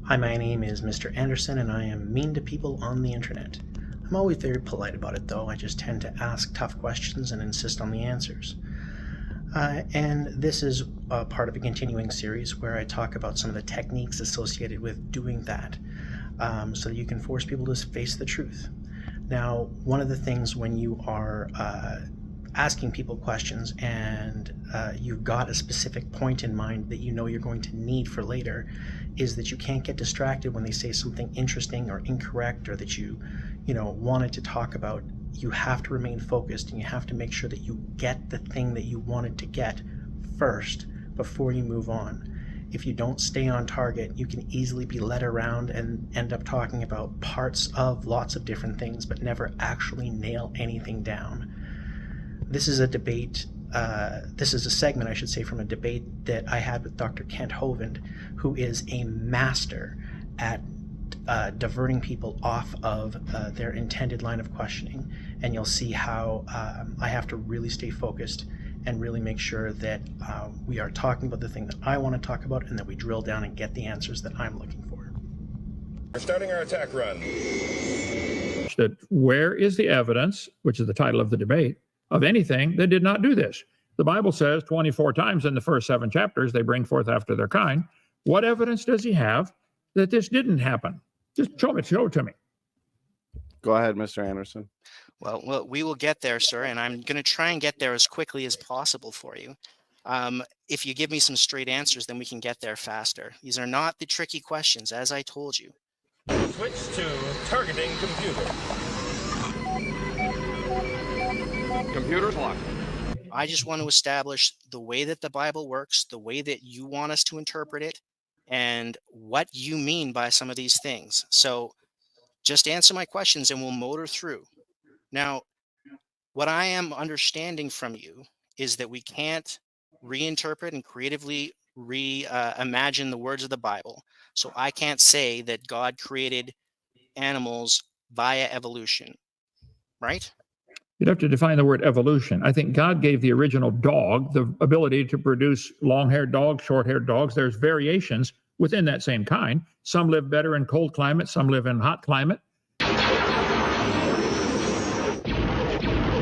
Hi, my name is Mr. Anderson, and I am mean to people on the internet. I'm always very polite about it, though. I just tend to ask tough questions and insist on the answers. And this is part of a continuing series where I talk about some of the techniques associated with doing that, so that you can force people to face the truth. Now, one of the things when you are asking people questions and you've got a specific point in mind that you know you're going to need for later is that you can't get distracted when they say something interesting or incorrect or that you wanted to talk about. You have to remain focused, and you have to make sure that you get the thing that you wanted to get first before you move on. If you don't stay on target, you can easily be led around and end up talking about parts of lots of different things but never actually nail anything down. This is a debate, this is a segment, I should say, from a debate that I had with Dr. Kent Hovind, who is a master at diverting people off of their intended line of questioning. And you'll see how I have to really stay focused and really make sure that we are talking about the thing that I want to talk about and that we drill down and get the answers that I'm looking for. We're starting our attack run. That where is the evidence, which is the title of the debate, of anything that did not do this? The Bible says 24 times in the first 7 chapters they bring forth after their kind. What evidence does he have that this didn't happen? Just show it to me. Go ahead, Mr. Anderson. Well, we will get there, sir, and I'm going to try and get there as quickly as possible for you. If you give me some straight answers, then we can get there faster. These are not the tricky questions, as I told you. Switch to targeting computer. Computer's locked. I just want to establish the way that the Bible works, the way that you want us to interpret it, and what you mean by some of these things. So just answer my questions and we'll motor through. Now, what I am understanding from you is that we can't reinterpret and creatively reimagine the words of the Bible. So I can't say that God created animals via evolution, right? You'd have to define the word evolution. I think God gave the original dog the ability to produce long-haired dogs, short-haired dogs. There's variations within that same kind. Some live better in cold climate, some live in hot climate.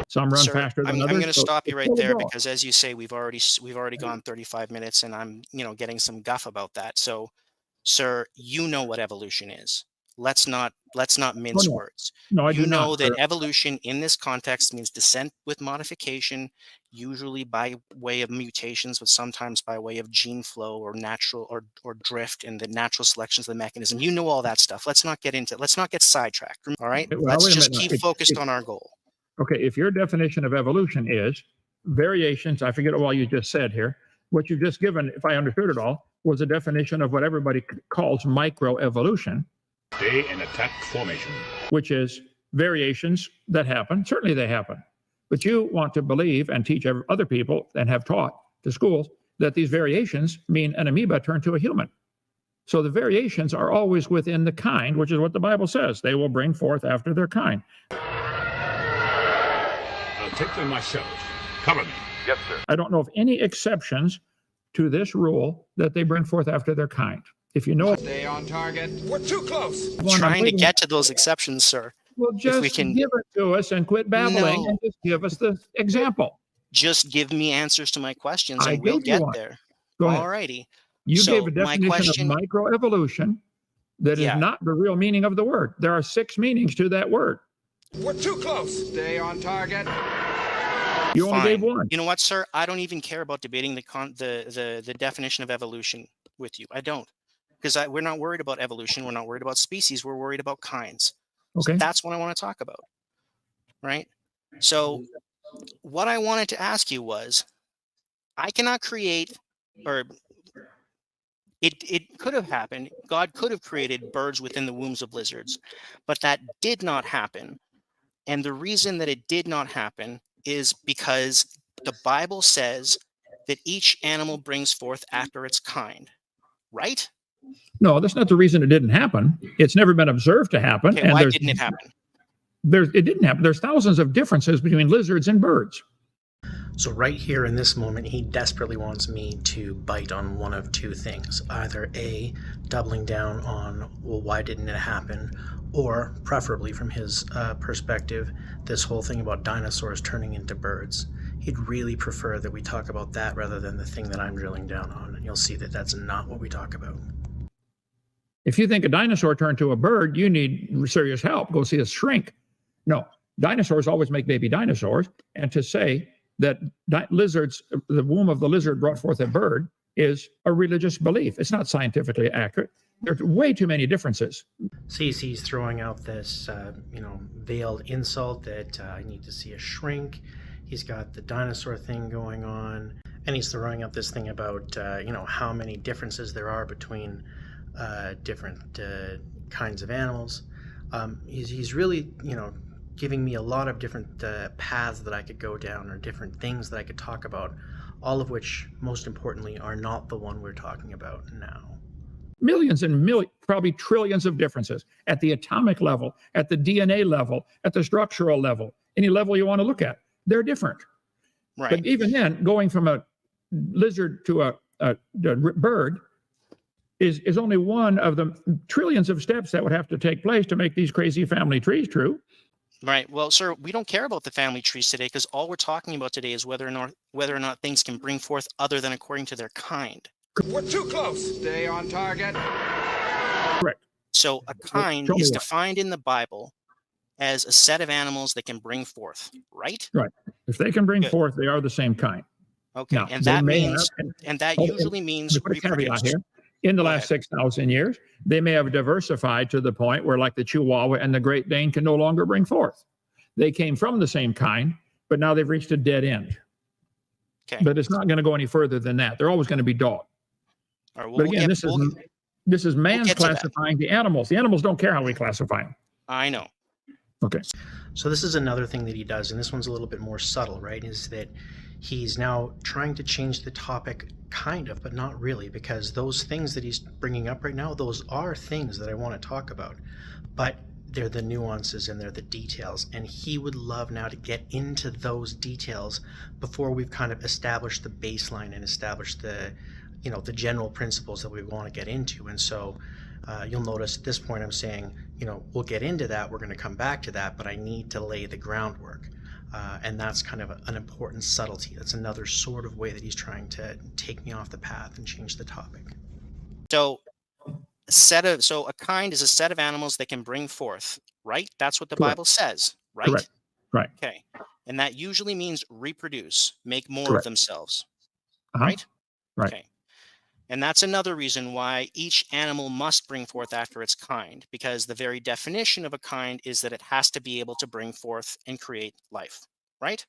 Some run faster than others. I'm going to stop you right there because, as you say, we've already gone 35 minutes, and I'm getting some guff about that. So, sir, you know what evolution is. Let's not mince words. No, I do know not, that sir. Evolution in this context means descent with modification, usually by way of mutations, but sometimes by way of gene flow or natural or drift, and the natural selections of the mechanism. You know all that stuff. Let's not get sidetracked. All right. Well, let's just keep focused on our goal. Okay, if your definition of evolution is variations, I forget what you just said here. What you've just given, if I understood it all, was a definition of what everybody calls microevolution. Stay in attack formation. Which is variations that happen. Certainly they happen. But you want to believe and teach other people and have taught to schools that these variations mean an amoeba turned to a human. So the variations are always within the kind, which is what the Bible says. They will bring forth after their kind. I'll take them myself. Cover me. Yes, sir. I don't know of any exceptions to this rule that they bring forth after their kind. If you know, Stay on target. We're too close. Trying to get to those exceptions, sir. Well, just give it to us and quit babbling and just give us the example. Just give me answers to my questions and we'll get there. Go ahead. All righty. You gave a definition of microevolution that is not the real meaning of the word. There are 6 meanings to that word. We're too close. Stay on target. You only gave one. You know what, sir? I don't even care about debating the definition of evolution with you. I don't. Because we're not worried about evolution. We're not worried about species. We're worried about kinds. Okay. So that's what I want to talk about. Right? So what I wanted to ask you was, I cannot create, or it could have happened. God could have created birds within the wombs of lizards, but that did not happen. And the reason that it did not happen is because the Bible says that each animal brings forth after its kind. Right? No, that's not the reason it didn't happen. It's never been observed to happen. Okay, and why didn't it happen? It didn't happen. There's thousands of differences between lizards and birds. So right here in this moment, he desperately wants me to bite on one of two things. Either A, doubling down on, well, why didn't it happen? Or, preferably from his perspective, this whole thing about dinosaurs turning into birds. He'd really prefer that we talk about that rather than the thing that I'm drilling down on. And you'll see that that's not what we talk about. If you think a dinosaur turned to a bird, you need serious help. Go see a shrink. No, dinosaurs always make baby dinosaurs. And to say that lizards, the womb of the lizard brought forth a bird, is a religious belief. It's not scientifically accurate. There's way too many differences. See, he's throwing out this, veiled insult that I need to see a shrink. He's got the dinosaur thing going on, and he's throwing out this thing about, how many differences there are between different kinds of animals. He's really, giving me a lot of different paths that I could go down, or different things that I could talk about, all of which, most importantly, are not the one we're talking about now. Millions and probably trillions of differences at the atomic level, at the DNA level, at the structural level, any level you want to look at. They're different. Right. But even then, going from a lizard to a bird is only one of the trillions of steps that would have to take place to make these crazy family trees true. Right. Well, sir, we don't care about the family trees today, because all we're talking about today is whether or not things can bring forth other than according to their kind. We're too close. Stay on target. Correct. So a kind is defined in the Bible as a set of animals that can bring forth, right? Right. If they can bring forth, they are the same kind. Okay. Now, and that means, have, usually means put a caveat reproduce. here. In the last 6,000 years, they may have diversified to the point where, like the Chihuahua and the Great Dane, can no longer bring forth. They came from the same kind, but now they've reached a dead end. Okay. But it's not going to go any further than that. They're always going to be dog. All right, well, But again, this is man's classifying the animals. The animals don't care how we classify them. I know. Okay. So this is another thing that he does, and this one's a little bit more subtle, right? Is that he's now trying to change the topic, kind of, but not really, because those things that he's bringing up right now, those are things that I want to talk about, but they're the nuances and they're the details, and he would love now to get into those details before we've kind of established the baseline and established the general principles that we want to get into. And so you'll notice at this point I'm saying, we'll get into that, we're going to come back to that, but I need to lay the groundwork. And that's kind of an important subtlety. That's another sort of way that he's trying to take me off the path and change the topic. So a kind is a set of animals that can bring forth, right? That's what the Correct. Bible says, right? Correct. Right. Okay. And that usually means reproduce, make more Correct. of themselves, Uh-huh. right? Right. Okay. And that's another reason why each animal must bring forth after its kind, because the very definition of a kind is that it has to be able to bring forth and create life, right?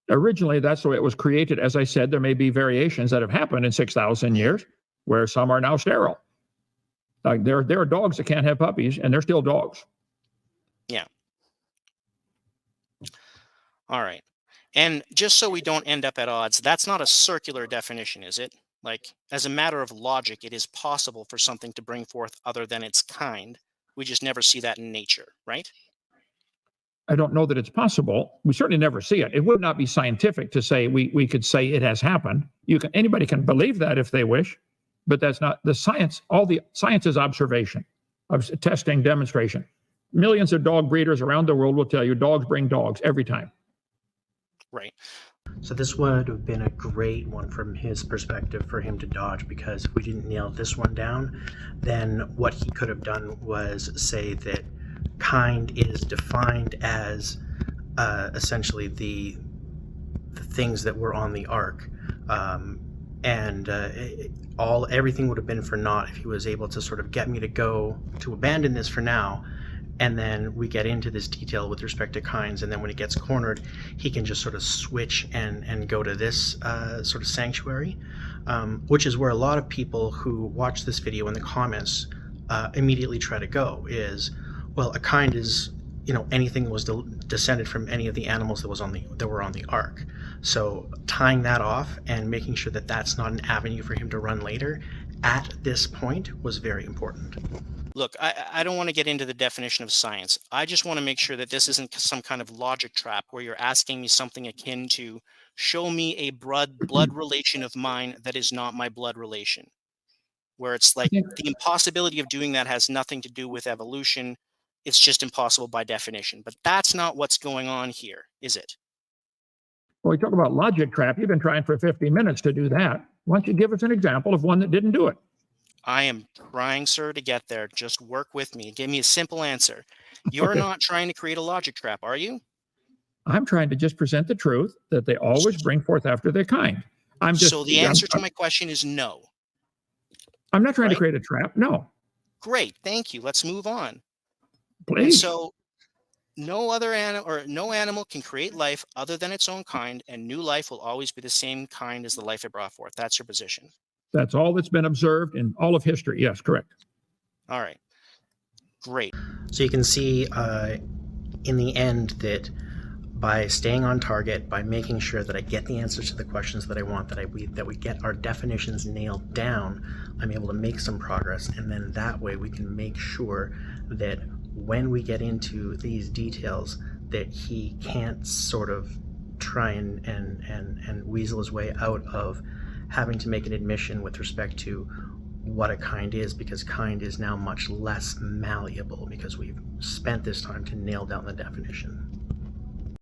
Originally, that's the way it was created. As I said, there may be variations that have happened in 6,000 years where some are now sterile. Like there are dogs that can't have puppies, and they're still dogs. Yeah. All right. And just so we don't end up at odds, that's not a circular definition, is it? Like, as a matter of logic, it is possible for something to bring forth other than its kind. We just never see that in nature, right? I don't know that it's possible. We certainly never see it. It would not be scientific to say we could say it has happened. Anybody can believe that if they wish, but that's not the science. All the science is observation, of testing, demonstration. Millions of dog breeders around the world will tell you dogs bring dogs every time. Right. So this would have been a great one from his perspective for him to dodge, because if we didn't nail this one down, then what he could have done was say that kind is defined as essentially the things that were on the ark, and everything would have been for naught if he was able to sort of get me to abandon this for now. And then we get into this detail with respect to kinds, and then when he gets cornered, he can just sort of switch and go to this sort of sanctuary, which is where a lot of people who watch this video in the comments immediately try to go is, well, a kind is, anything that was descended from any of the animals that were on the ark. So tying that off and making sure that that's not an avenue for him to run later at this point was very important. Look, I don't want to get into the definition of science. I just want to make sure that this isn't some kind of logic trap where you're asking me something akin to show me a blood relation of mine that is not my blood relation, where it's I like think, the impossibility of doing that has nothing to do with evolution. It's just impossible by definition. But that's not what's going on here, is it? well, we talk about logic trap. You've been trying for 50 minutes to do that. Why don't you give us an example of one that didn't do it? I am trying, sir, to get there. Just work with me. Give me a simple answer. You're Okay. not trying to create a logic trap, are you? I'm trying to just present the truth that they always bring forth after their kind. So the answer to my question is no. I'm not trying to right? create a trap. No, Great, thank you. Let's move on. And please. so no other animal or no animal can create life other than its own kind, and new life will always be the same kind as the life it brought forth. That's your position. That's all that's been observed in all of history. Yes, correct. All right. Great. So you can see in the end that by staying on target, by making sure that I get the answers to the questions that I want, that we get our definitions nailed down, I'm able to make some progress, and then that way we can make sure that when we get into these details that he can't sort of try and weasel his way out of having to make an admission with respect to what a kind is, because kind is now much less malleable because we've spent this time to nail down the definition.